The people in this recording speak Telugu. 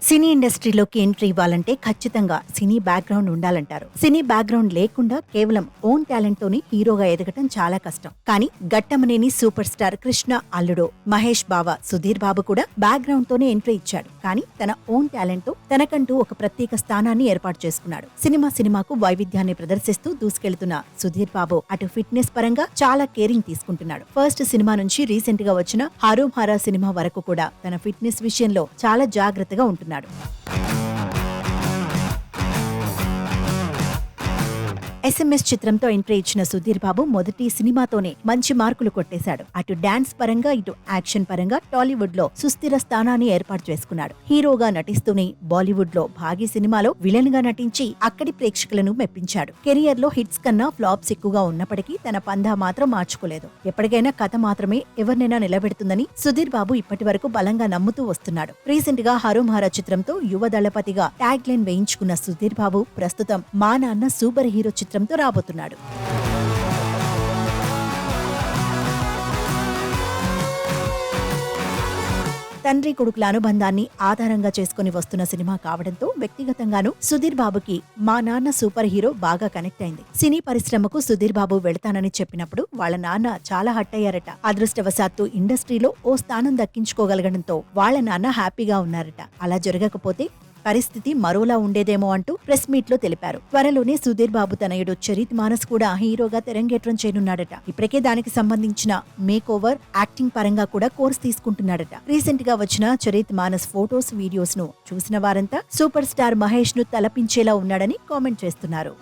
సినీ ఇండస్ట్రీలోకి ఎంట్రీ ఇవ్వాలంటే ఖచ్చితంగా సినీ బ్యాక్గ్రౌండ్ ఉండాలంటారు. సినీ బ్యాక్గ్రౌండ్ లేకుండా కేవలం ఓన్ టాలెంట్ తోని హీరోగా ఎదగటం చాలా కష్టం. కానీ గట్టమనేని సూపర్ స్టార్ కృష్ణ అల్లుడు మహేష్ బావ సుధీర్ బాబు కూడా బ్యాక్గ్రౌండ్ తోనే ఎంట్రీ ఇచ్చాడు. కానీ తన ఓన్ టాలెంట్ తో తనకంటూ ఒక ప్రత్యేక స్థానాన్ని ఏర్పాటు చేసుకున్నాడు. సినిమాకు వైవిధ్యాన్ని ప్రదర్శిస్తూ దూసుకెళ్తున్న సుధీర్ బాబు అటు ఫిట్నెస్ పరంగా చాలా కేరింగ్ తీసుకుంటున్నాడు. ఫస్ట్ సినిమా నుంచి రీసెంట్ గా వచ్చిన హరోం హరా సినిమా వరకు కూడా తన ఫిట్నెస్ విషయంలో చాలా జాగ్రత్తగా ఉంటున్నాడు. SMS చిత్రంతో ఎంట్రీ ఇచ్చిన సుధీర్ బాబు మొదటి సినిమాతోనే మంచి మార్కులు కొట్టేశాడు. అటు డాన్స్ పరంగా ఇటు యాక్షన్ పరంగా టాలీవుడ్ లో సుస్థిర స్థానాన్ని ఏర్పాటు చేసుకున్నాడు. హీరోగా నటిస్తూనే బాలీవుడ్ లో భాగి సినిమాలో విలన్ గా నటించి అక్కడి ప్రేక్షకులను మెప్పించాడు. కెరియర్ లో హిట్స్ కన్నా ఫ్లాప్స్ ఎక్కువగా ఉన్నప్పటికీ తన పందా మాత్రం మార్చుకోలేదు. ఎప్పటికైనా కథ మాత్రమే ఎవరినైనా నిలబెడుతుందని సుధీర్ బాబు ఇప్పటి వరకు బలంగా నమ్ముతూ వస్తున్నాడు. రీసెంట్ గా హరోం హరా చిత్రంతో యువ దళపతిగా ట్యాగ్ లైన్ వేయించుకున్న సుధీర్ బాబు ప్రస్తుతం మా నాన్న సూపర్ హీరో చిత్రంతో రాబోతున్నాడు. తండ్రి కొడుకుల అనుబంధాన్ని ఆధారంగా చేసుకుని వస్తున్న సినిమా కావడంతో వ్యక్తిగతంగానూ సుధీర్ బాబుకి మా నాన్న సూపర్ హీరో బాగా కనెక్ట్ అయింది. సినీ పరిశ్రమకు సుధీర్ బాబు వెళతానని చెప్పినప్పుడు వాళ్ళ నాన్న చాలా హట్ అయ్యారట. అదృష్టవశాత్తు ఇండస్ట్రీలో ఓ స్థానం దక్కించుకోగలగడంతో వాళ్ళ నాన్న హ్యాపీగా ఉన్నారట. అలా జరగకపోతే పరిస్థితి మరోలా ఉండేదేమో అంటూ ప్రెస్ మీట్ లో తెలిపారు. త్వరలోనే సుధీర్ బాబు తనయుడు చరిత్ మానస్ కూడా హీరోగా తెరంగేట్రం చేయనున్నాడట. ఇప్పటికే దానికి సంబంధించిన మేక్ ఓవర్ యాక్టింగ్ పరంగా కూడా కోర్స్ తీసుకుంటున్నాడట. రీసెంట్ గా వచ్చిన చరిత్ మానస్ ఫోటోస్ వీడియోస్ ను చూసిన వారంతా సూపర్ స్టార్ మహేష్ ను తలపించేలా ఉన్నాడని కామెంట్ చేస్తున్నారు.